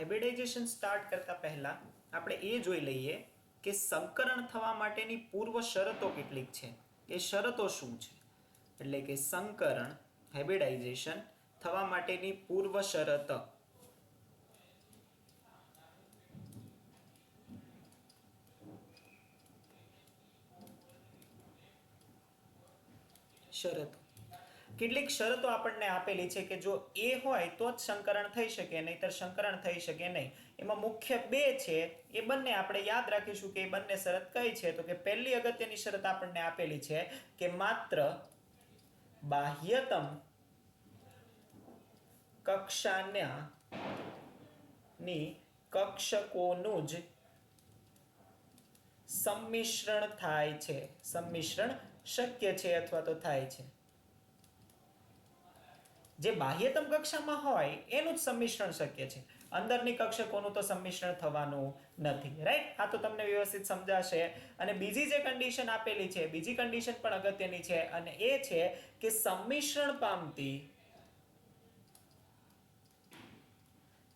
Hybridisation start કરતા પહેલા આપણે એ જોઈ લઈએ કે સંકરણ થવા માટેની પૂર્વ શરતો કેટલીક છે. એ શરતો શું છે? એટલે કે સંકરણ હાઇબ્રિડાઇઝેશન થવા માટેની પૂર્વ શરત. શરતો કેટલીક શરતો આપણને આપેલી છે કે જો એ હોય તો જ સંકરણ થઈ શકે, નહીતર સંકરણ થઈ શકે નહીં. એમાં મુખ્ય બે છે, એ બંને આપણે યાદ રાખીશું કે એ બંને શરત કઈ છે. તો કે પહેલી અગત્યની શરત આપણને આપેલી છે કે માત્ર બાહ્યતમ કક્ષાની કક્ષકોનું જ સંમિશ્રણ થાય છે, સંમિશ્રણ શક્ય છે અથવા તો થાય છે. જે બાહ્યતમ કક્ષામાં હોય એનું જ સંમિશ્રણ શક્ય છે, અંદરની કક્ષકોનું તો સંમિશ્રણ થવાનું નથી. રાઈટ? આ તો તમને વ્યવસ્થિત સમજાશે. અને બીજી જે કન્ડિશન આપેલી છે, બીજી કન્ડિશન પણ અગત્યની છે, અને એ છે કે સંમિશ્રણ પામતી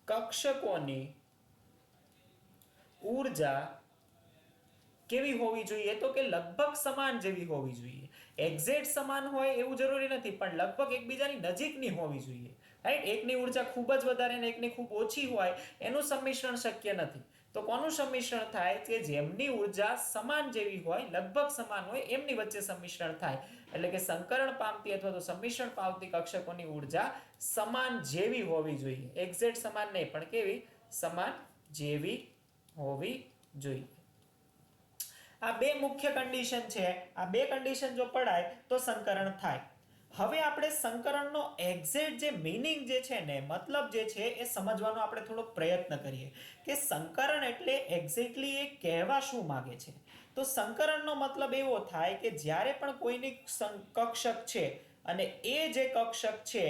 કક્ષકોની ઊર્જા કેવી હોવી જોઈએ? તો કે લગભગ સમાન જેવી હોવી જોઈએ. એક્ઝેક્ટ સમાન હોય એવું જરૂરી નથી, પણ લગભગ એકબીજાની નજીકની હોવી જોઈએ. રાઈટ? એકની ઊર્જા ખૂબ જ વધારે ને એકની ખૂબ ઓછી હોય એનું સંમિશ્રણ શક્ય નથી. તો કોનું સંમિશ્રણ થાય? કે જેમની ઊર્જા સમાન જેવી હોય, લગભગ સમાન હોય, એમની વચ્ચે સંમિશ્રણ થાય. એટલે કે સંકરણ પામતી અથવા તો સંમિશ્રણ પામતી કક્ષકોની ઊર્જા સમાન જેવી હોવી જોઈએ. એક્ઝેક્ટ સમાન નહીં, પણ કેવી? સમાન જેવી હોવી જોઈએ. આ બે મુખ્ય કન્ડિશન છે. આ બે કન્ડિશન જો પડાય તો સંકરણ થાય. હવે આપણે સંકરણનો એક્ઝેક્ટ જે મીનિંગ જે છે ને, મતલબ જે છે એ સમજવાનો આપણે થોડો પ્રયત્ન કરીએ કે સંકરણ એટલે એક્ઝેક્ટલી એ કહેવા શું માંગે છે. તો સંકરણનો મતલબ એવો થાય કે જ્યારે પણ કોઈની કક્ષક છે અને એ જે કક્ષક છે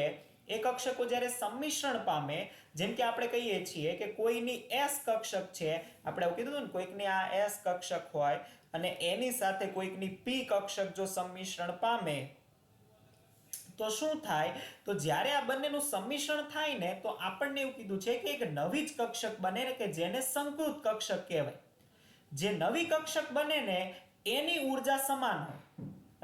એ કક્ષકો જ્યારે સંમિશ્રણ પામે, જેમ કે આપણે કહીએ છીએ કે કોઈની S કક્ષક છે, આપણે એવું કીધું ને, કોઈકની આ S કક્ષક હોય અને એની સાથે કોઈકની P કક્ષક જો સંમિશ્રણ પામે તો શું થાય? તો જ્યારે આ બંનેનું સંમિશ્રણ થાય ને, તો આપણને એવું કીધું છે કે એક નવી જ કક્ષક બને ને, કે જેને સંકૃત કક્ષક કહેવાય. જે નવી કક્ષક બને ને એની ઊર્જા સમાન હોય.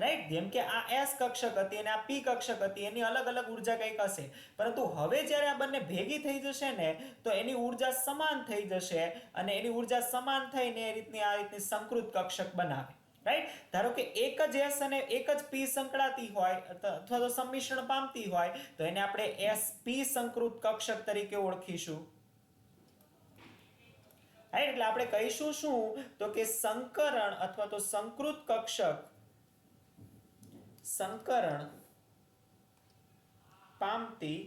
રાઈટ? જેમ કે આ S કક્ષક હતી અને આ P કક્ષક હતી, એની અલગ અલગ ઊર્જા કંઈક હશે, પરંતુ હવે જ્યારે આ બંને ભેગી થઈ જશે ને તો એની ઊર્જા સમાન થઈ જશે, અને એની ઊર્જા સમાન થઈને આ રીતની સંકૃત કક્ષક બનાવે. રાઈટ? ધારો કે એક જ S અને એક જ P સંકળાતી હોય અથવા તો સંમિશ્રણ પામતી હોય તો એને આપણે SP સંકૃત કક્ષક તરીકે ઓળખીશું. રાઈટ? એટલે આપણે કહીશું શું? તો કે સંકરણ અથવા તો સંકૃત કક્ષક સંકરણ પામતી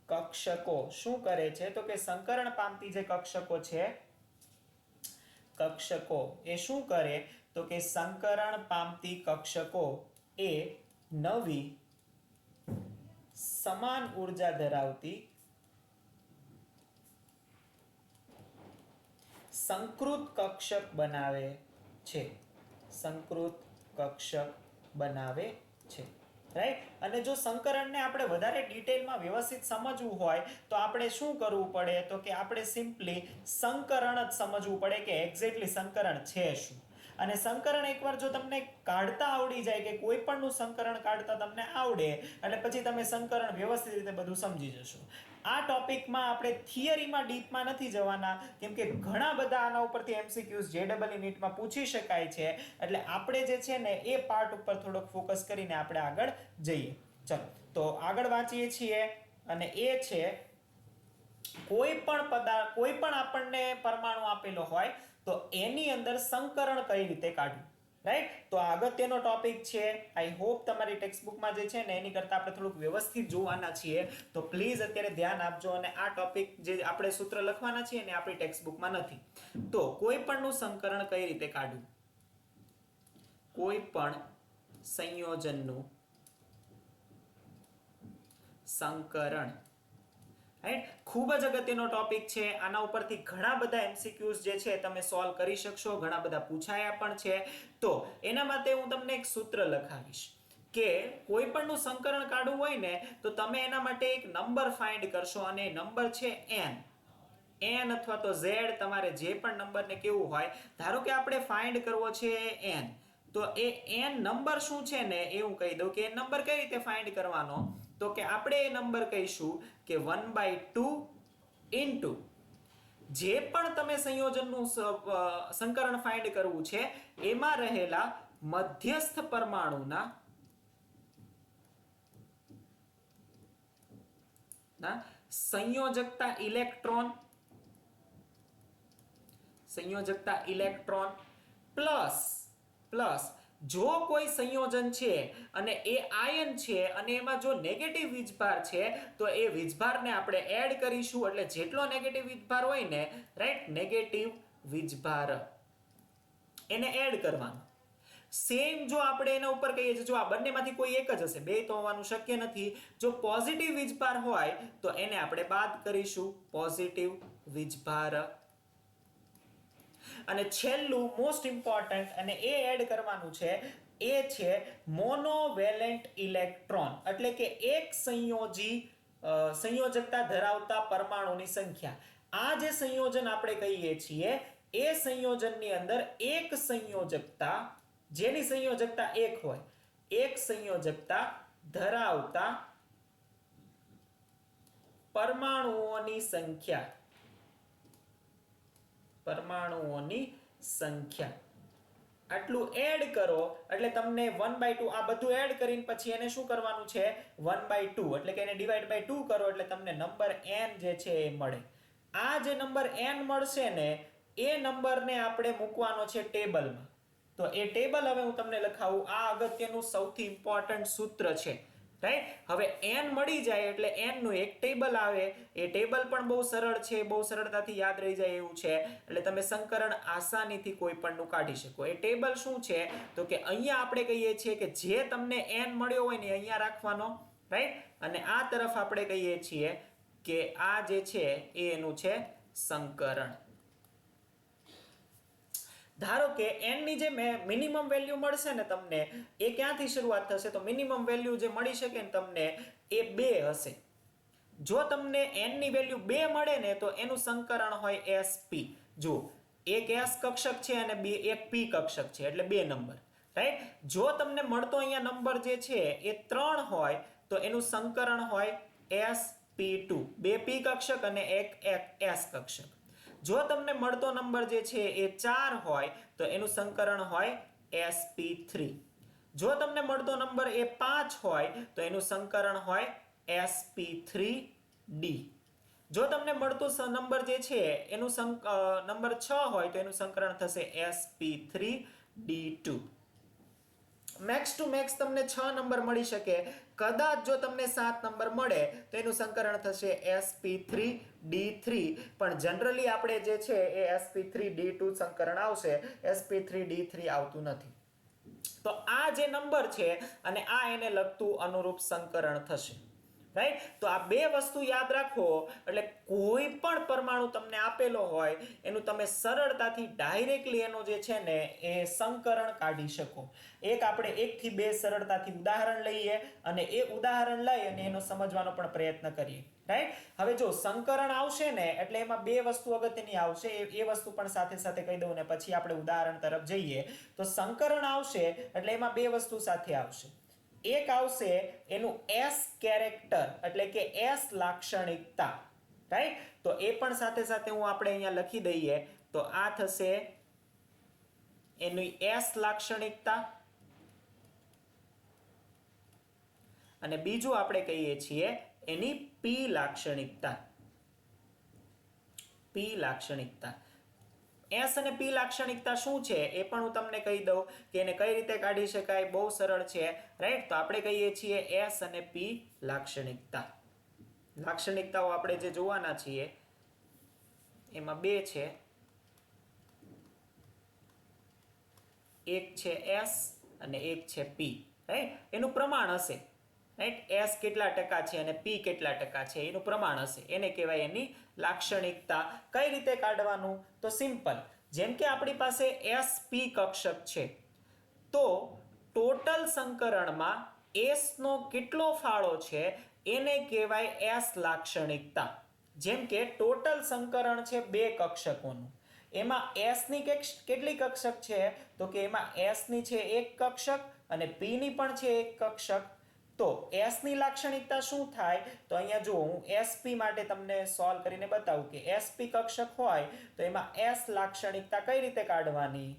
કક્ષકો શું કરે છે? તો કે સંકરણ પામતી જે કક્ષકો છે, કક્ષકો એ શું કરે? તો કે સંકરણ પામતી કક્ષકો એ નવી સમાન ઊર્જા ધરાવતી સંકૃત કક્ષક બનાવે છે. સંકૃત કક્ષક બનાવે છે. રાઈટ? અને જો સંકરણને આપણે વધારે ડિટેલમાં વ્યવસ્થિત સમજવું હોય તો આપણે શું કરવું પડે? તો કે આપણે સિમ્પલી સંકરણ જ સમજવું પડે કે એક્ઝેક્ટલી સંકરણ છે શું. અને સંકરણ એકવાર જો તમને કાઢતા આવડી જાય, કે કોઈ પણનું સંકરણ કાઢતા તમને આવડે, એટલે પછી તમે સંકરણ વ્યવસ્થિત રીતે બધું સમજી જશો. આ ટોપિકમાં આપણે થિયરીમાં ડીપમાં નથી જવાના, કેમ કે ઘણા બધા આના ઉપરથી MCQs JEE નીટમાં પૂછી શકાય છે. એટલે આપણે જે છે ને એ પાર્ટ ઉપર થોડોક ફોકસ કરીને આપણે આગળ જઈએ. ચલો તો આગળ વાંચીએ છીએ, અને એ છે કોઈ પણ આપણને પરમાણુ આપેલો હોય તો એની અંદર સંકરણ કઈ રીતે કાઢવું. રાઈટ? તો આ અગત્યનો ટોપિક છે. આઈ હોપ તમારી ટેક્સ્ટબુકમાં જે છે ને એની કરતા આપણે થોડુંક વ્યવસ્થિત જોવાના છીએ. તો પ્લીઝ અત્યારે ધ્યાન આપજો. અને આ ટોપિક જે આપણે સૂત્ર લખવાના છીએ ને આપણી ટેક્સ્ટબુકમાં નથી. તો કોઈ પણનું સંકરણ કઈ રીતે કાઢવું? કોઈ પણ સંયોજનનું સંકરણ રાઈટ, ખૂબ જ અગત્યનો ટોપિક છે. આના ઉપરથી ઘણા બધા એમસીક્યુઝ જે છે તમે સોલ્વ કરી શકશો, ઘણા બધા પૂછાયા પણ છે. તો એના માટે હું તમને એક સૂત્ર લખાવીશ કે કોઈ પણનું સંકલન કાઢવું હોય ને તો તમે એના માટે એક નંબર ફાઇન્ડ કરશો અને નંબર છે n અથવા તો z, તમારે જે પણ નંબરને કેવું હોય. ધારો કે આપણે ફાઇન્ડ કરવો છે n, તો એ n નંબર શું છે ને એ હું કહી દઉં કે એ નંબર કઈ રીતે ફાઇન્ડ કરવાનો. તો કે આપણે એ નંબર કહીશું કે 1/2 ઇન્ટુ જે પણ તમે સંયોજનનું સંકરણ ફાઇન્ડ કરવું છે એમાં રહેલા મધ્યસ્થ પરમાણુના સંયોજકતા ઇલેક્ટ્રોન પ્લસ જો કોઈ સંયોજન છે અને એ આયન છે અને એમાં જો નેગેટિવ વીજભાર છે તો એ વીજભારને આપણે એડ કરીશું. એટલે જેટલો નેગેટિવ વીજભાર હોય ને, રાઈટ, નેગેટિવ વીજભાર એને એડ કરવાનો. સેમ જો આપણે એના ઉપર કહીએ છીએ, જો આ બંનેમાંથી કોઈ એક જ હશે, બે તો હોવાનું શક્ય નથી. જો પોઝિટિવ વીજભાર હોય તો એને આપણે બાદ કરીશું, પોઝિટિવ વીજભાર. અને છેલ્લું મોસ્ટ ઇમ્પોર્ટન્ટ અને એ એડ કરવાનું છે એ છે મોનોવેલેન્ટ ઇલેક્ટ્રોન, એટલે કે એક સંયોજકતા ધરાવતા પરમાણુની સંખ્યા. આ જે સંયોજન આપણે કહીએ છીએ એ સંયોજનની અંદર એક સંયોજકતા, જેની સંયોજકતા એક હોય, એક સંયોજકતા ધરાવતા પરમાણુઓની સંખ્યા આટલું એડ કરો એટલે તમને 1/2, આ બધું એડ કરીને પછી એને શું કરવાનું છે 1/2, એટલે કે એને ડિવાઈડ બાય 2 કરો એટલે તમને નંબર n જે છે એ મળે. આ જે નંબર n મળશે ને એ નંબરને આપણે મૂકવાનો છે ટેબલમાં. તો એ ટેબલ હવે હું તમને લખાવું. આ અગત્યનું સૌથી ઇમ્પોર્ટન્ટ સૂત્ર છે, રાઈટ. હવે n મળી જાય એટલે n નું એક ટેબલ આવે. એ ટેબલ પણ બહુ સરળ છે, બહુ સરળતાથી યાદ રહી જાય એવું છે. એટલે તમે સંકરણ આસાનીથી કોઈ પણનું કાઢી શકો. એ ટેબલ શું છે તો કે અહીંયા આપણે કહીએ છીએ કે જે તમને n મળ્યો હોય ને અહીંયા રાખવાનો, રાઈટ. અને આ તરફ આપણે કહીએ છીએ કે આ જે છે એ એનું છે સંકરણ. ધારો કે n ની જે મિનિમમ વેલ્યુ મળશે ને તમને, એ ક્યાંથી શરૂઆત થશે તો મિનિમમ વેલ્યુ જે મળી શકે ને તમને એ 2 હશે. જો તમને n ની વેલ્યુ 2 મળે ને તો એનું સંકરણ હોય sp. જો એક s કક્ષક છે અને એક p કક્ષક છે એટલે 2 નંબર, રાઈટ. જો તમને મળતો અહીંયા નંબર જે છે એ 3 હોય તો એનું સંકરણ હોય sp2, 2 p કક્ષક અને એક s કક્ષક. જો તમને મળતો નંબર જે છે એ 4 હોય તો એનું સંકરણ હોય sp3. જો તમને મળતો નંબર એ 5 હોય તો એનું સંકરણ હોય sp3d. જો તમને મળતો નંબર જે છે એનું નંબર 6 હોય તો એનું સંકરણ થશે sp3d2. મેક્સ ટુ મેક્સ તમને 6 નંબર મળી શકે. કદાચ જો તમને 7 નંબર મળે તો એનું સંકરણ થશે sp3d3. પણ જનરલી આપણે જે છે એ sp3d2 સંકરણ આવશે, sp3d3 આવતું નથી. તો આ જે નંબર છે અને આ એને લગતું અનુરૂપ સંકરણ થશે, રાઈટ. તો આ બે વસ્તુ યાદ રાખો એટલે કોઈ પણ પરમાણુ તમને આપેલો હોય એનું તમે સરળતાથી ડાયરેક્ટલી એનો જે છે ને એ સંકરણ કાઢી શકો. એક આપણે 1 થી 2 સરળતાથી ઉદાહરણ લઈએ અને એ ઉદાહરણ લઈ અને એનો સમજવાનો પણ પ્રયત્ન કરીએ, રાઈટ. હવે જો સંકરણ આવશે ને એટલે એમાં 2 વસ્તુ અગત્યની આવશે. એ વસ્તુ પણ સાથે સાથે કહી દઉં ને પછી આપણે ઉદાહરણ તરફ જઈએ. તો સંકરણ આવશે એટલે એમાં 2 વસ્તુ સાથે આવશે. એક આવશે એનું s કેરેક્ટર, એટલે કે s લાક્ષણિકતા, રાઈટ. તો એ પણ સાથે સાથે હું આપણે અહીંયા લખી દઈએ તો આ થશે એની s લાક્ષણિકતા. અને બીજું આપણે કહીએ છીએ એની p લાક્ષણિકતા. S અને p લાક્ષણિકતા શું છે એ પણ હું તમને કહી દઉં કે એને કઈ રીતે કાઢી શકાય. બહુ સરળ છે, રાઈટ. તો આપણે કહીએ છીએ S અને p લાક્ષણિકતા. લાક્ષણિકતાઓ આપણે જે જોવાના છીએ એમાં 2 છે. એક છે S અને એક છે p, રાઈટ. એનું પ્રમાણ હશે, રાઈટ, એસ કેટલા ટકા છે અને પી કેટલા ટકા છે એનું પ્રમાણ હશે, એને કહેવાય એની લાક્ષણિકતા. કઈ રીતે કાઢવાનું? તો સિમ્પલ, જેમ કે આપણી પાસે sp કક્ષક છે તો ટોટલ સંકરણમાં s નો કેટલો ફાળો છે એને કહેવાય s લાક્ષણિકતા. જેમ કે ટોટલ સંકરણ છે બે કક્ષકોનું, એમાં s ની કેટલી કક્ષક છે તો કે એમાં s ની છે એક કક્ષક અને p ની પણ છે એક કક્ષક. તો s ની લાક્ષણિકતા શું થાય? તો અહીંયા જો હું sp માટે તમને સોલ્વ કરીને બતાવું કે sp કક્ષક હોય તો એમાં s લાક્ષણિકતા કઈ રીતે કાઢવાની?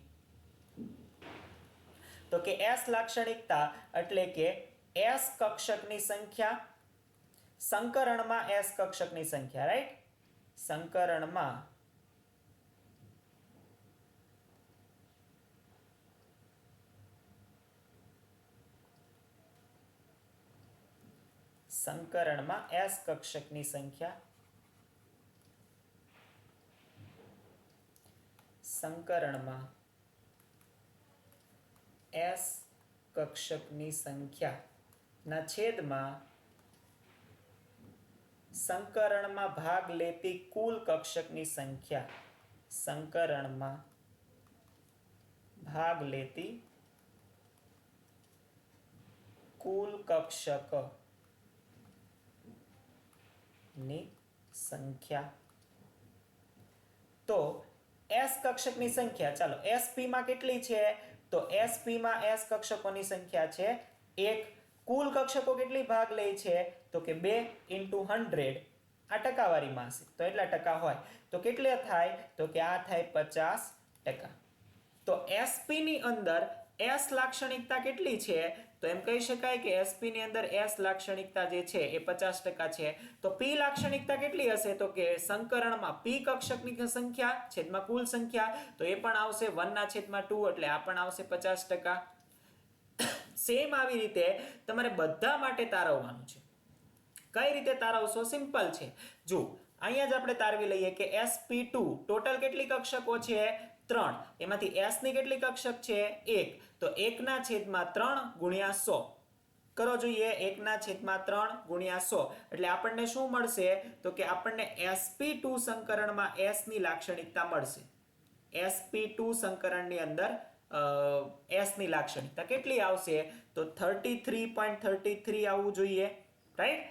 તો કે s લાક્ષણિકતા એટલે કે s કક્ષકની સંખ્યા, સંકરણમાં s કક્ષકની સંખ્યા, રાઈટ, સંકરણમાં s કક્ષકની સંખ્યા, સંકરણમાં s કક્ષકની સંખ્યા ના છેદમાં સંકરણમાં ભાગ લેતી કુલ કક્ષકની સંખ્યા, સંકરણમાં ભાગ લેતી કુલ કક્ષક ની સંખ્યા. તો s કક્ષકની સંખ્યા, ચાલો sp માં કેટલી છે? તો sp માં s કક્ષકોની સંખ્યા છે 1. કુલ કક્ષકો કેટલી ભાગ લે છે? તો કે 2 * 100. આ ટકાવારીમાં હશે તો એટલા ટકા હોય તો કેટલા થાય? તો કે આ થાય 50%. તો sp ની અંદર s લાક્ષણિકતા કેટલી છે? તો એમ કહી શકાય કે sp ની અંદર s લાક્ષણિકતા જે છે એ 50% છે. તો p લાક્ષણિકતા કેટલી હશે? તો કે સંકરણમાં p કક્ષકની સંખ્યા છેદમાં કુલ સંખ્યા, તો એ પણ આવશે 1/2 એટલે આ પણ આવશે 50%. સેમ આવી રીતે તમારે બધા માટે તારવવાનું છે. કઈ રીતે તારવશો? સિમ્પલ છે. જો અહીંયા જ આપણે તારવી લઈએ કે sp2 ટોટલ કેટલી કક્ષકો છે? 3. એમાંથી s ની કેટલી કક્ષક છે? 1. તો 1/3 ગુણ્યા 100 કરો જોઈએ. 1/3 ગુણ્યા 100 એટલે આપણને શું મળશે? તો કે આપણને sp2 સંકરણમાં s ની લાક્ષણિકતા મળશે. sp2 સંકરણની અંદર s ની લાક્ષણિકતા કેટલી આવશે? તો 33.33 આવવું જોઈએ, રાઈટ.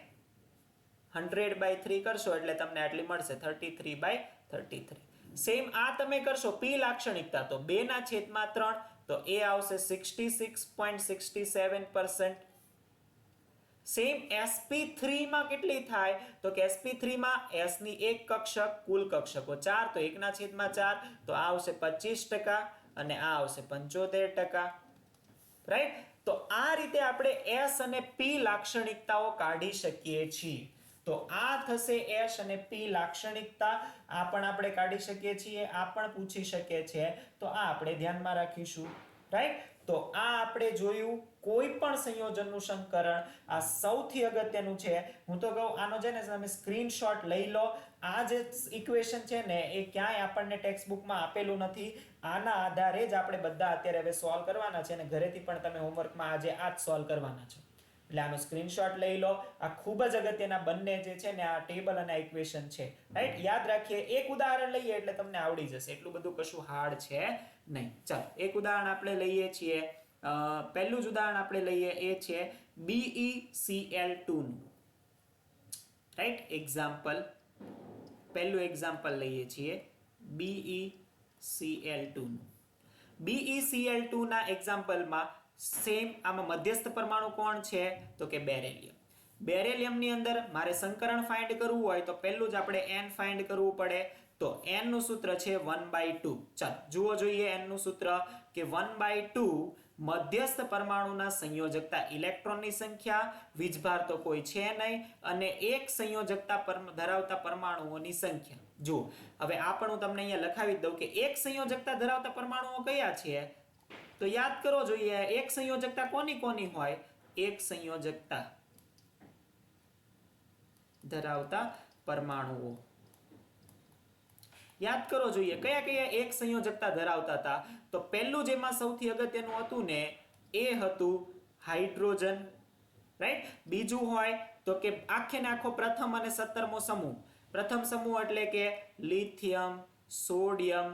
100/3 કરશો એટલે તમને આટલી મળશે 33/33. સેમ આ તમે કરશો p લાક્ષણિકતા તો 2/3 તો એ આવશે 66.67%. સેમ sp3 માં કેટલી થાય? તો કે sp3 માં s ની એક કક્ષક, કુલ કક્ષકો 4 તો 1/4 તો આ આવશે 25% અને આ આવશે 75%, રાઈટ. તો આ રીતે આપણે s અને p લાક્ષણિકતાઓ કાઢી શકીએ છીએ. તો આ થશે s અને p લાક્ષણિકતા. આ પણ આપણે કાઢી શકીએ છીએ, આ પણ પૂછી શકે છે તો આ આપણે ધ્યાનમાં રાખીશું, રાઈટ. તો આ આપણે જોયું કોઈ પણ સંયોજનનું સંકરણ. આ સૌથી અગત્યનું છે. હું તો કહું આનો છે ને તમે સ્ક્રીનશોટ લઈ લો. આ જે ઇક્વેશન છે ને એ ક્યાંય આપણને ટેક્સ્ટ બુકમાં આપેલું નથી. આના આધારે જ આપણે બધા અત્યારે હવે સોલ્વ કરવાના છે અને ઘરેથી પણ તમે હોમવર્કમાં આજે આ જ સોલ્વ કરવાના છો. એટલે આનો સ્ક્રીનશોટ લઈ લો. આ ખૂબ જ અગત્યના બંને જે છે ને આ ટેબલ અને આ ઇક્વેશન છે, રાઈટ. યાદ રાખીએ, એક ઉદાહરણ લઈએ એટલે તમને આવડી જશે. એટલું બધું કશું હાર્ડ છે નહીં. ચાલો એક ઉદાહરણ આપણે લઈએ છીએ. પહેલું જ ઉદાહરણ આપણે લઈએ એ છે BeCl2 નું, રાઈટ. એક્ઝામ્પલ, પહેલું એક્ઝામ્પલ લઈએ છીએ BeCl2 નું. BeCl2 ના એક્ઝામ્પલમાં સેમ આમાં મધ્યસ્થ પરમાણુ કોણ છે? તો કે બેરેલિયમ. બેરેલિયમની અંદર મારે સંકરણ ફાઇન્ડ કરવું હોય તો પહેલું જ આપણે n ફાઇન્ડ કરવું પડે. તો n નું સૂત્ર છે 1/2. ચાલો જુઓ જોઈએ n નું સૂત્ર કે 1/2 મધ્યસ્થ પરમાણુના સંયોજકતા ઇલેક્ટ્રોનની સંખ્યા, વીજભાર તો કોઈ છે નહીં, અને એક સંયોજકતા ધરાવતા પરમાણુઓની સંખ્યા. જુઓ હવે આ પણ હું તમને અહીંયા લખાવી દઉં કે એક સંયોજકતા ધરાવતા પરમાણુઓ કયા છે? તો યાદ કરો જોઈએ, એક સંયોજકતા કોની કોની હોય? એક સંયોજકતા ધરાવતા પરમાણુઓ. યાદ કરો જોઈએ કયા કયા એક સંયોજકતા ધરાવતા હતા? તો પહેલું જેમાં સૌથી અગત્યનું હતું ને એ હતું હાઇડ્રોજન, રાઈટ. બીજું હોય તો કે આખે ને આખો પ્રથમ અને 17મો સમૂહ. પ્રથમ સમૂહ એટલે કે લિથિયમ, સોડિયમ,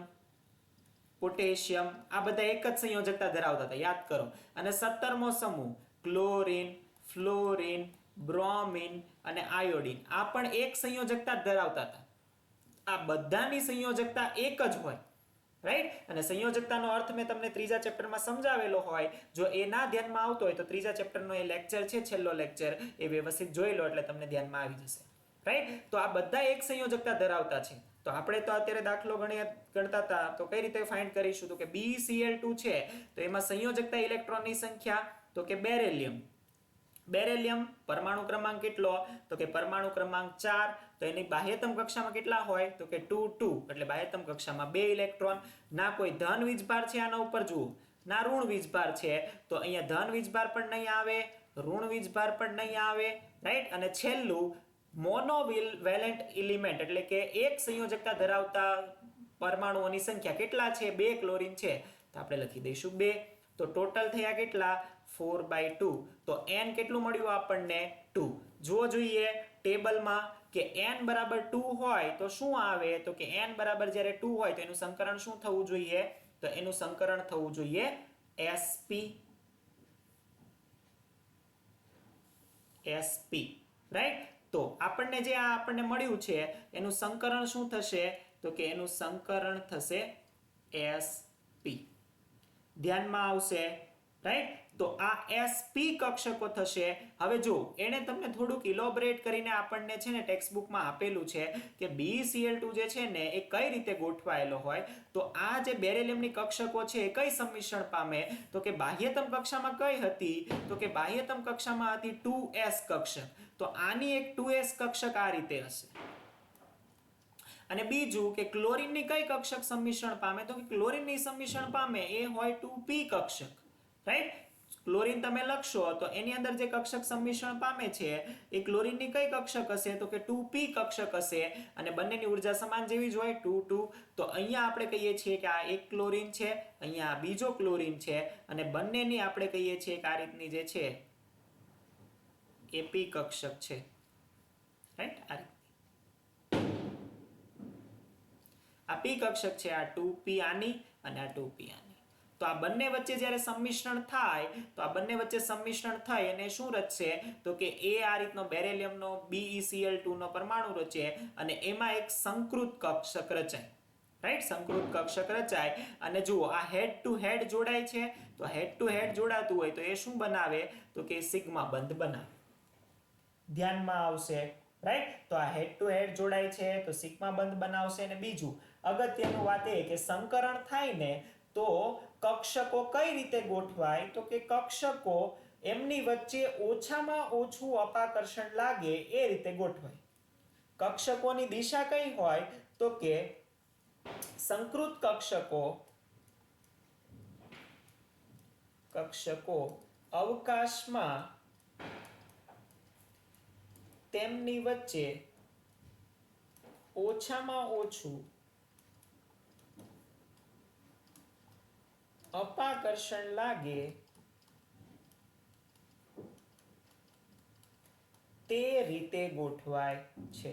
પોટેશિયમ, આ બધા એક જ સંયોજકતા ધરાવતા હતા, યાદ કરો. અને 17મો સમૂહ ક્લોરીન, ફ્લોરીન, બ્રોમિન અને આયોડીન, આ પણ એક સંયોજકતા ધરાવતા હતા. આ બધાની સંયોજકતા એક જ હોય, રાઈટ. અને સંયોજકતાનો અર્થ મેં તમને ત્રીજા ચેપ્ટરમાં સમજાવેલો હોય. જો એ ના ધ્યાનમાં આવતો હોય તો ત્રીજા ચેપ્ટરનો એ લેક્ચર છે, છેલ્લો લેક્ચર, એ વ્યવસ્થિત જોઈ લો એટલે તમને ધ્યાનમાં આવી જશે, રાઈટ. તો આ બધા એક સંયોજકતા ધરાવતા છે. તો આપણે તો અત્યારે દાખલો ગણતા હતા, તો કઈ રીતે ફાઇન્ડ કરીશું? તો કે BeCl2 છે તો એમાં સંયોજકતા ઇલેક્ટ્રોનની સંખ્યા, તો કે બેરેલિયમ. બેરેલિયમ પરમાણુ ક્રમાંક કેટલો? તો કે પરમાણુ ક્રમાંક 4. તો એની બાહ્યતમ કક્ષામાં કેટલા હોય? તો કે 2 2, એટલે બાહ્યતમ કક્ષામાં 2 ઇલેક્ટ્રોન. ના કોઈ ધન વીજભાર છે આના ઉપર, જુઓ, ના ઋણ વીજભાર છે, તો અહીંયા ધન વીજભાર પણ નહીં આવે, ઋણ વીજભાર પણ નહીં આવે, રાઈટ. અને છેલ્લું મોનોવેલેન્ટ એલિમેન્ટ એટલે કે એક સંયોજકતા ધરાવતા પરમાણુઓની સંખ્યા કેટલા છે? 2 ક્લોરીન છે, તો આપણે લખી દઈશું 2. તો ટોટલ થયા કેટલા? 4/2. તો n કેટલું મળ્યું આપણને? 2. જુઓ જોઈએ ટેબલમાં કે n બરાબર 2 હોય તો શું આવે? તો કે n બરાબર જ્યારે 2 હોય તો એનું સંકરણ શું થવું જોઈએ? તો એનું સંકરણ થવું જોઈએ sp. રાઈટ. તો આપણને જે આ આપણને મળ્યું છે એનું સંકરણ શું થશે? તો કે એનું સંકરણ થશે sp. ધ્યાનમાં આવશે, રાઈટ. તો આ sp કક્ષકો થશે. હવે જો એને તમને થોડુંક ઇલોબરેટ કરીને આપણને છે ને ટેક્સ્ટબુકમાં આપેલું છે કે BeCl2 જે છે ને એ કઈ રીતે ગોઠવાયેલો હોય. તો આ જે બેરેલિયમની કક્ષકો છે એ કઈ સંમિશ્રણ પામે? તો કે બાહ્યતમ કક્ષામાં કઈ હતી? તો કે બાહ્યતમ કક્ષામાં હતી 2s કક્ષક. તો આની એક 2s કક્ષક આ રીતે હશે. અને બીજું કે ક્લોરીનની કઈ કક્ષક સંમિશ્રણ પામે? તો કે ક્લોરીનની સંમિશ્રણ પામે એ હોય 2p કક્ષક, રાઈટ. ક્લોરીન તમે લખશો તો એની અંદર જે કક્ષક સંમિશ્રણ પામે છે એ ક્લોરીનની કઈ કક્ષક હશે? તો કે 2p કક્ષક હશે. અને બંનેની ઉર્જા સમાન જેવી જ હોય, 2 2. તો અહીંયા આપણે કહીએ છીએ કે આ એક ક્લોરીન છે, અહીંયા બીજો ક્લોરીન છે, અને બંનેની આપણે કહીએ છીએ કે આ રીતની જે છે એ p કક્ષક છે, રાઈટ. આ p કક્ષક છે, આ 2p આની અને આ 2p આની. તો આ બંને વચ્ચે જ્યારે સંમિશ્રણ થાય તો આ બંને વચ્ચે સંમિશ્રણ થાય અને શું રચશે? તો કે એ આ રીતનો બેરેલિયમનો BeCl2 નો પરમાણુ રચે અને એમાં એક સંકૃત કક્ષક રચાય, રાઈટ. સંકૃત કક્ષક રચાય અને જુઓ આ હેડ ટુ હેડ જોડાય છે. તો હેડ ટુ હેડ જોડાતું હોય તો એ શું બનાવે? તો કે સિગ્મા બંધ બનાવે. ધ્યાનમાં આવશે, રાઈટ. તો આ હેડ ટુ હેડ જોડાય છે તો સિગ્મા બંધ બનાવશે. અને બીજું અગત્યનું વાત એ કે સંકરણ થાય ને તો કક્ષકો કઈ રીતે ગોઠવાય? તો કે કક્ષકો એમની વચ્ચે ઓછામાં ઓછું અપાકર્ષણ લાગે એ રીતે ગોઠવાય. કક્ષકોની દિશા કઈ હોય? તો કે સંકૃત કક્ષકો અવકાશમાં તેમની વચ્ચે ઓછામાં ઓછું અપાકર્ષણ લાગે તે રીતે ગોઠવાય છે.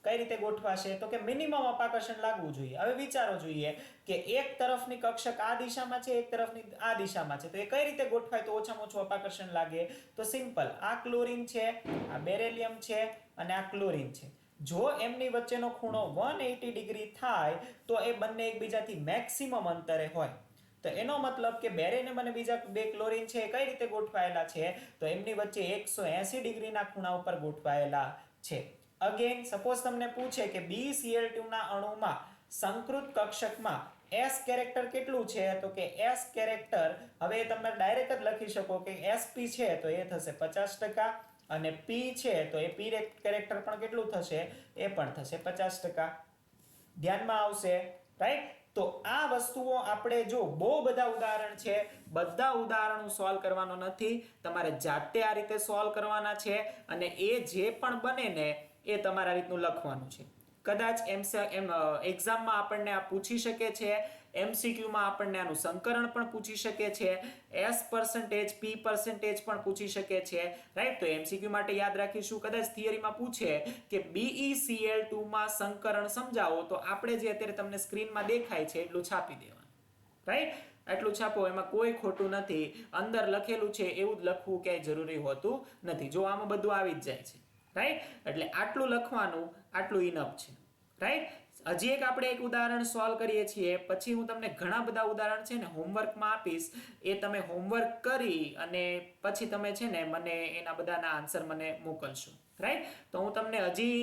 કઈ રીતે ગોઠવાશે? તો કે મિનિમમ અપાકર્ષણ લાગવું જોઈએ. હવે વિચારો જોઈએ કે એક તરફની કક્ષક આ દિશામાં છે, એક તરફની આ દિશામાં છે, તો એ કઈ રીતે ગોઠવાય તો ઓછામાં ઓછું અપાકર્ષણ લાગે? તો સિમ્પલ, આ ક્લોરીન છે, આ બેરેલિયમ છે અને આ ક્લોરીન છે. જો એમની વચ્ચેનો ખૂણો 180 ડિગ્રી થાય તો એ બંને એકબીજાથી મેક્સિમમ અંતરે હોય. તો એનો મતલબ કે બેરેલિયમ અને બીજા બે ક્લોરીન છે એ કઈ રીતે ગોઠવાયેલા છે? તો એમની વચ્ચે 180 ડિગ્રીના ખૂણા ઉપર ગોઠવાયેલા છે. અગેન સપોઝ તમને પૂછે કે BeCl2 ના અણુમાં સંકૃત કક્ષકમાં S કેરેક્ટર કેટલું છે? તો કે S કેરેક્ટર, હવે તમે ડાયરેક્ટ જ લખી શકો કે Sp છે તો એ થશે 50%, અને P છે તો એ P કેરેક્ટર પણ કેટલું થશે? એ પણ થશે 50%. ધ્યાનમાં આવશે, રાઈટ. તો આ વસ્તુઓ આપણે જો બહુ બધા ઉદાહરણ છે, બધા ઉદાહરણો સોલ્વ કરવાનો નથી, તમારે જાતે આ રીતે સોલ્વ કરવાના છે. અને એ જે પણ બને ને એ તમારા રીતનું લખવાનું છે. કદાચ એક્ઝામમાં આપણને આ પૂછી શકે છે, એમસીક્યુમાં આપણને આનું સંકરણ પણ પૂછી શકે છે, એસ પર્સન્ટેજ પી પર્સન્ટેજ પણ પૂછી શકે છે, રાઈટ. તો એમસીક્યુ માટે યાદ રાખીશું, કદાચ થિયરીમાં પૂછે કે BeCl2 માં સંકરણ સમજાવો, તો આપણે જે અત્યારે તમને સ્ક્રીનમાં દેખાય છે એટલું છાપી દેવાનું, રાઈટ. એટલું છાપો, એમાં કોઈ ખોટું નથી. અંદર લખેલું છે એવું જ લખવું ક્યાંય જરૂરી હોતું નથી. જો આમાં બધું આવી જ જાય છે, રાઈટ. એટલે આટલું લખવાનું, આટલું ઇનફ છે, રાઈટ. હજી એક આપણે એક ઉદાહરણ સોલ્વ કરીએ છીએ, પછી હું તમને ઘણા બધા ઉદાહરણ છે ને હોમવર્કમાં આપીશ, એ તમે હોમવર્ક કરી અને પછી તમે છે ને મને એના બધાના આન્સર મને મોકલશો, રાઈટ. તો હું તમને હજી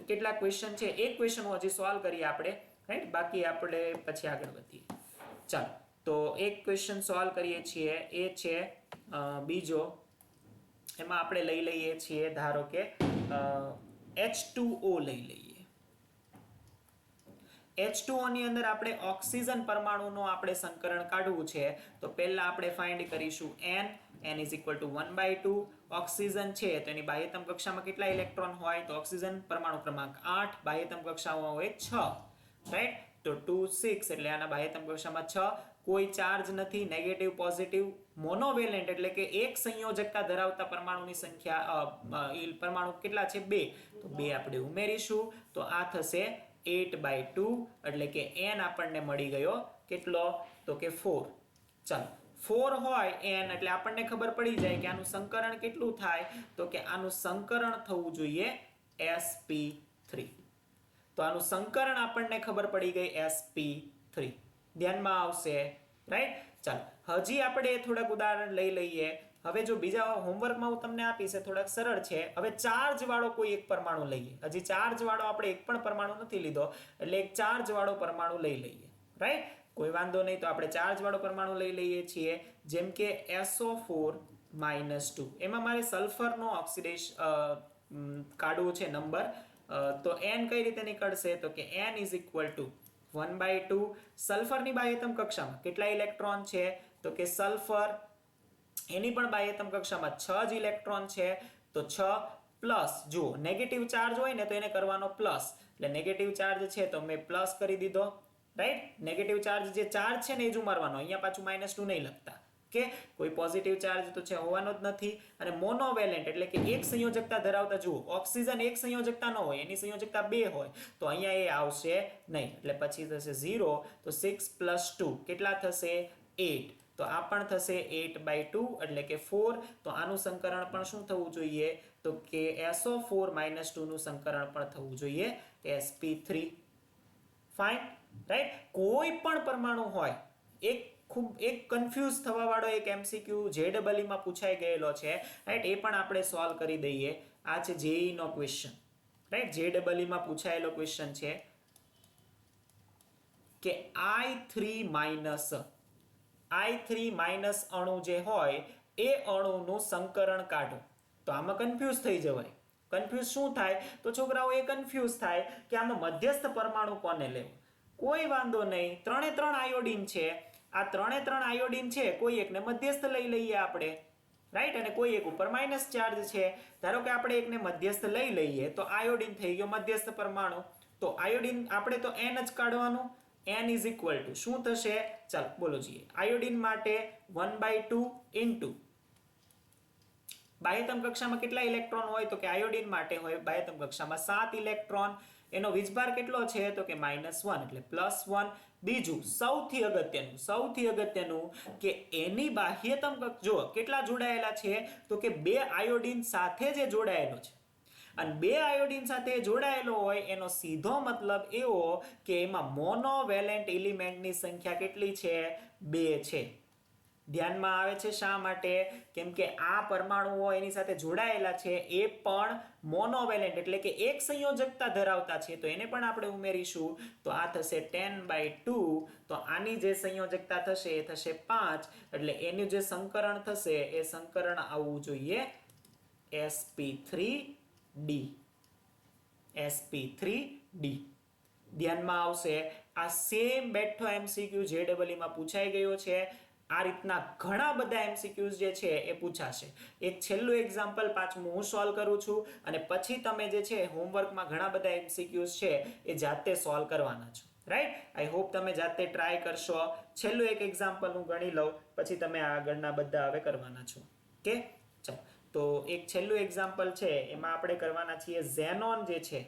કેટલાક ક્વેશ્ચન છે, એક ક્વેશ્ચન હજી સોલ્વ કરીએ આપણે, રાઈટ. બાકી આપણે પછી આગળ વધીએ. ચાલો, તો એક ક્વેશ્ચન સોલ્વ કરીએ છીએ, એ છે બીજો. એમાં આપણે લઈ લઈએ છીએ, ધારો કે H2O લઈ લઈએ. H2O ની અંદર આપણે ઓક્સિજન પરમાણુનો આપણે સંકરણ કાઢવું છે. તો પહેલા આપણે ફાઇન્ડ કરીશું n is equal to 1/2. Oxygen છે તો એની બાહ્યતમ કક્ષામાં કેટલા ઇલેક્ટ્રોન હોય? તો ઓક્સિજન પરમાણુ ક્રમાંક 8, બાહ્યતમ કક્ષામાં હોય 6, રાઈટ. તો 2 6 એટલે આના બાહ્યતમ કક્ષામાં 6. કોઈ ચાર્જ નથી, નેગેટિવ પોઝિટિવ. મોનોવેલેન્ટ એટલે કે એક સંયોજકતા ધરાવતા પરમાણુની સંખ્યા, પરમાણુ કેટલા છે? 2. તો 2 આપણે ઉમેરીશું, તો આ થશે 8/2, એટલે કે n આપણને મળી ગયો કેટલો? તો કે 4. ચાલો, 4 હોય n એટલે આપણને ખબર પડી જાય કે આનું સંકરણ કેટલું થાય? તો કે આનું સંકરણ થવું જોઈએ sp3. તો આનું સંકરણ આપણને ખબર પડી ગઈ sp3. ધ્યાનમાં આવશે, રાઈટ. ચાલો, હજી આપણે થોડાક ઉદાહરણ લઈ લઈએ. હવે જો બીજા હોમવર્કમાં હું તમને આપીશ, થોડાક સરળ છે. હવે ચાર્જ વાળો કોઈ એક પરમાણુ લઈએ. હજી ચાર્જ વાળો આપણે એક પણ પરમાણુ નથી લીધો, એટલે એક ચાર્જ વાળો પરમાણુ લઈ લઈએ, રાઈટ. કોઈ વાંધો નહીં, તો આપણે ચાર્જ વાળો પરમાણુ લઈ લઈએ છીએ, જેમ કે SO4 -2. એમાં મારે સલ્ફરનો ઓક્સિડેશન કાઢવો છે નંબર. તો n કઈ રીતે નીકળશે? તો કે n is equal to 1/2. સલ્ફરની બાહ્યતમ કક્ષામાં કેટલા ઇલેક્ટ્રોન છે? તો કે સલ્ફર એની પણ બાહ્યતમ કક્ષામાં 6 જ ઇલેક્ટ્રોન છે. તો 6 પ્લસ, જુઓ નેગેટિવ ચાર્જ હોય ને તો એને કરવાનો પ્લસ, એટલે નેગેટિવ ચાર્જ છે તો મેં પ્લસ કરી દીધો, રાઈટ. નેગેટિવ ચાર્જ જે ચાર્જ છે ને એ જ ઉમારવાનો, અહીંયા પાછું -2 નહીં લખતા, કે કોઈ પોઝિટિવ ચાર્જ તો છે હોવાનો જ નથી. અને મોનોવેલેન્ટ એટલે કે એક સંયોજકતા ધરાવતા, જુઓ ઓક્સિજન એક સંયોજકતા ન હોય, એની સંયોજકતા 2 હોય, તો અહીંયા એ આવશે નહીં, એટલે પછી થશે 0. તો 6 + 2 કેટલા થશે? 8. તો આ પણ થશે 8/2, એટલે કે 4. તો આનું સંકરણ પણ શું થવું જોઈએ? તો કે SO4 -2 નું સંકરણ પણ થવું જોઈએ sp3. Fine, right. કોઈ પણ પરમાણુ હોય, એક કન્ફ્યુઝ થવા વાળો એક એમસીક્યુ JEE માં પૂછાઈ ગયેલો છે, રાઈટ. એ પણ આપણે સોલ્વ કરી દઈએ. આ છે JEE નો ક્વેશ્ચન, રાઈટ. JEE માં પૂછાયેલો ક્વેશ્ચન છે કે I3- અણુ જે હોય એ અણુનું સંકરણ કાઢો. તો આમાં કન્ફ્યુઝ થઈ જવાય. કન્ફ્યુઝ શું થાય? તો છોકરાઓ એ કન્ફ્યુઝ થાય કે આમાં મધ્યસ્થ પરમાણુ કોને લેવો? કોઈ વાંધો નહીં, 3 આયોડીન છે. આ 3 આયોડીન છે, કોઈ એકને મધ્યસ્થ લઈ લઈએ આપણે, રાઈટ. અને કોઈ એક ઉપર માઇનસ ચાર્જ છે. ધારો કે આપણે એકને મધ્યસ્થ લઈ લઈએ, તો આયોડીન થઈ ગયો મધ્યસ્થ પરમાણુ. તો આયોડીન આપણે તો n જ કાઢવાનું. n is equal to શું થશે? ચાલો બોલો જોઈએ. આયોડીન માટે 1/2 ઇન્ટુ બાહ્યતમ કક્ષામાં કેટલા ઇલેક્ટ્રોન હોય? તો કે આયોડીન માટે હોય બાહ્યતમ કક્ષામાં 7 ઇલેક્ટ્રોન. એનો વીજભાર કેટલો છે? તો કે -1, એટલે +1. બીજું સૌથી અગત્યનું કે એની બાહ્યતમ જો કેટલા જોડાયેલા છે? તો કે 2 આયોડીન સાથે જે જોડાયેલો છે. અને 2 આયોડીન સાથે જોડાયેલો હોય એનો સીધો મતલબ એવો કે એમાં મોનોવેલેન્ટ એલિમેન્ટની સંખ્યા કેટલી છે? 2 છે. ધ્યાનમાં આવે છે. શા માટે? કેમ કે આ પરમાણુઓ એની સાથે જોડાયેલા છે એ પણ મોનોવેલેન્ટ એટલે કે એક સંયોજકતા ધરાવતા છે, તો એને પણ આપણે ઉમેરીશું. તો આ થશે 10/2. તો આની જે સંયોજકતા થશે એ થશે 5, એટલે એનું જે સંકરણ થશે એ સંકરણ આવવું જોઈએ sp3d. sp3d ધ્યાનમાં આવશે. આ સેમ બેઠો MCQ JEE માં પૂછાઈ ગયો છે. આ રીતના ઘણા બધા એમસીક્યુઝ જે છે એ પૂછાશે. એક છેલ્લું એક્ઝામ્પલ પાછું હું સોલ્વ કરું છું અને પછી તમે જે છે હોમવર્કમાં ઘણા બધા એમસીક્યુઝ છે એ જાતે સોલ્વ કરવાના છો. રાઈટ? આઈ હોપ તમે જાતે ટ્રાય કરશો. છેલ્લું એક એક્ઝામ્પલ હું ગણી લઉં, પછી તમે આગળના બધા હવે કરવાના છો. ઓકે, ચાલો. તો એક છેલ્લું એક્ઝામ્પલ છે, એમાં આપણે કરવાના છીએ ઝેનોન જે છે,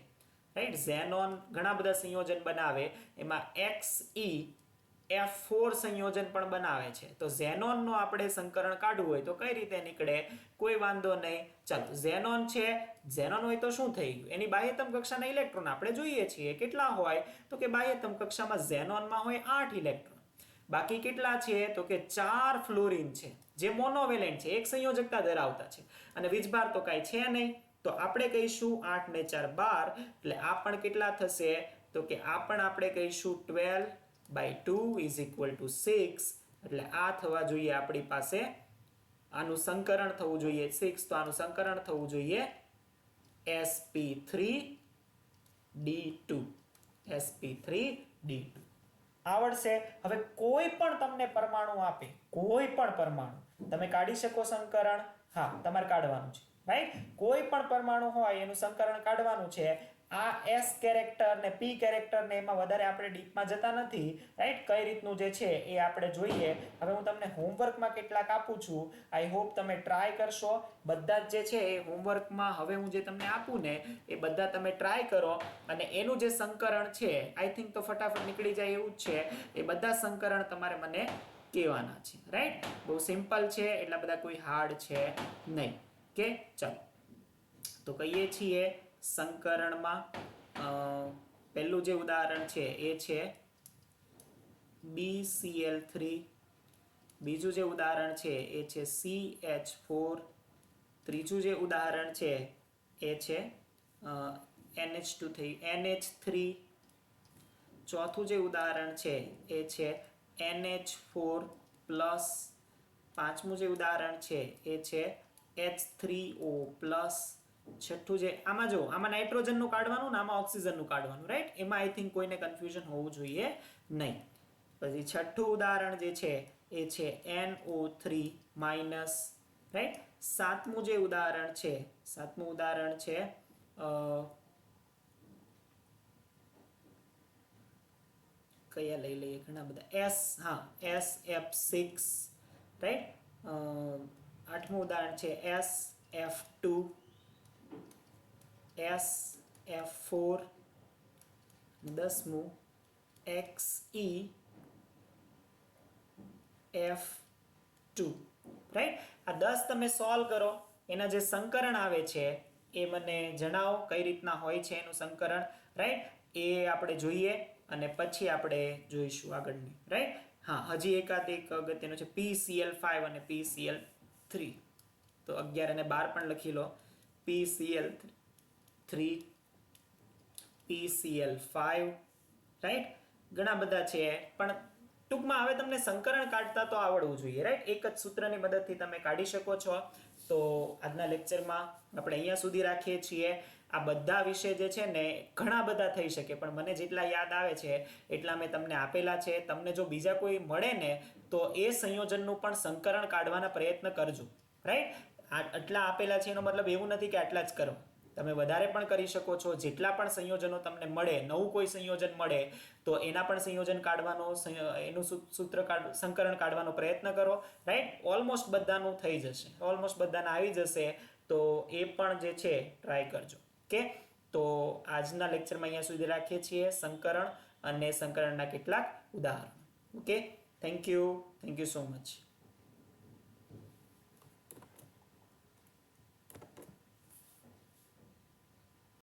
રાઈટ? ઝેનોન ઘણા બધા સંયોજન બનાવે, એમાં XeF4 સંયોજન પણ બનાવે છે. તો ઝેનોનનો આપણે સંકરણ કાઢવું હોય તો કઈ રીતે નીકળે? કોઈ વાંધો નહીં. ચાલો, ઝેનોન છે, ઝેનોન હોય તો શું થઈ ગયું? એની બાહ્યતમ કક્ષાના ઇલેક્ટ્રોન આપણે જોઈએ છીએ કેટલા હોય, તો કે બાહ્યતમ કક્ષામાં ઝેનોનમાં હોય 8 ઇલેક્ટ્રોન. બાકી કેટલા છે? તો કે 4 ફ્લોરિન છે, જે મોનોવેલેન્ટ છે, એક સંયોજકતા ધરાવતા છે, અને વીજભાર તો કાંઈ છે નહીં. તો આપણે કહીશું 8 ને 4 12, એટલે આ પણ કેટલા થશે? તો કે આ પણ આપણે કહીશું 12/2 ઇઝ ઇક્વલ ટુ 6. એટલે આ થવા જોઈએ આપણી પાસે, આનું સંકરણ થવું જોઈએ 6, તો આનું સંકરણ થવું જોઈએ sp3d2. sp3d2 આવડશે. હવે કોઈ પણ તમને પરમાણુ આપે, કોઈ પણ પરમાણુ તમે કાઢી શકો સંકરણ? હા, તમારે કાઢવાનું છે, રાઈટ? કોઈ પણ પરમાણુ હોય એનું સંકરણ કાઢવાનું છે. આ S કેરેક્ટર ને P કેરેક્ટર ને એમાં વધારે આપણે ડીપમાં જતા નથી, રાઈટ? કઈ રીતનું જે છે એ આપણે જોઈએ. હવે હું તમને હોમવર્કમાં કેટલાક આપું છું, આઈ હોપ તમે ટ્રાય કરશો. બધા જ જે છે એ હોમવર્કમાં હવે હું જે તમને આપું ને એ બધા તમે ટ્રાય કરો, અને એનું જે સંકરણ છે આઈ થિંક તો ફટાફટ નીકળી જાય એવું જ છે. એ બધા સંકરણ તમારે મને કહેવાના છે, રાઈટ? બહુ સિમ્પલ છે, એટલા બધા કોઈ હાર્ડ છે નહીં. કે ચાલો, તો કહીએ છીએ સંકરણમાં પહેલું જે ઉદાહરણ છે એ છે BCl3. બીજું જે ઉદાહરણ છે એ છે CH4. ત્રીજું જે ઉદાહરણ છે એ છે NH3. ચોથું જે ઉદાહરણ છે એ છે NH4+. પાંચમું જે ઉદાહરણ છે એ છે H3O+. છઠ્ઠું જે, આમાં જો, આમાં નાઇટ્રોજનનું કાઢવાનું ને આમાં ઓક્સિજનનું કાઢવાનું, રાઈટ? એમાં આઈ થિંક કોઈને કન્ફ્યુઝન હોવું જોઈએ નહીં. પછી છઠ્ઠું ઉદાહરણ જે છે એ છે NO3-, રાઈટ? સાતમું જે ઉદાહરણ છે, સાતમું ઉદાહરણ છે કયા લઈ લઈએ, ઘણા બધા SF6, રાઈટ? આઠમું ઉદાહરણ છે SF2, SF4, 10મું XeF2, રાઈટ? આ 10 તમે સોલ્વ કરો, એના જે સંકરણ આવે છે એ મને જણાવો કઈ રીતના હોય છે એનું સંકરણ, રાઈટ? એ આપણે જોઈએ અને પછી આપણે જોઈશું આગળની, રાઈટ? હા, હજી એકાદ એક અગત્યનું છે PCl5 અને PCl3. તો 11 અને 12 પણ લખી લો. PCl3, PCl5, right? ઘણા બધા છે, પણ ટૂંકમાં હવે તમને સંકરણ કાઢતા તો આવડવું જોઈએ, રાઈટ? એક જ સૂત્રની મદદથી તમે કાઢી શકો છો. તો આજના લેક્ચરમાં આપણે અહીંયા સુધી રાખીએ છીએ. આ બધા વિશે જે છે ને ઘણા બધા થઈ શકે, પણ મને જેટલા યાદ આવે છે એટલા મેં તમને આપેલા છે. તમને જો બીજા કોઈ મળે ને તો એ સંયોજનનું પણ સંકરણ કાઢવાના પ્રયત્ન કરજો, રાઈટ? આટલા આપેલા છે એનો મતલબ એવું નથી કે આટલા જ કરો, તમે વધારે પણ કરી શકો છો. જેટલા પણ સંયોજનો તમને મળે, નવું કોઈ સંયોજન મળે તો એના પણ સંયોજન કાઢવાનો, એનું સંકરણ કાઢવાનો પ્રયત્ન કરો, રાઈટ? ઓલમોસ્ટ બધાનું થઈ જશે, ઓલમોસ્ટ બધાના આવી જશે. તો એ પણ જે છે ટ્રાય કરજો. ઓકે, તો આજના લેક્ચરમાં અહીંયા સુધી રાખીએ છીએ સંકરણ અને સંકરણના કેટલાક ઉદાહરણો. Okay, thank you so much.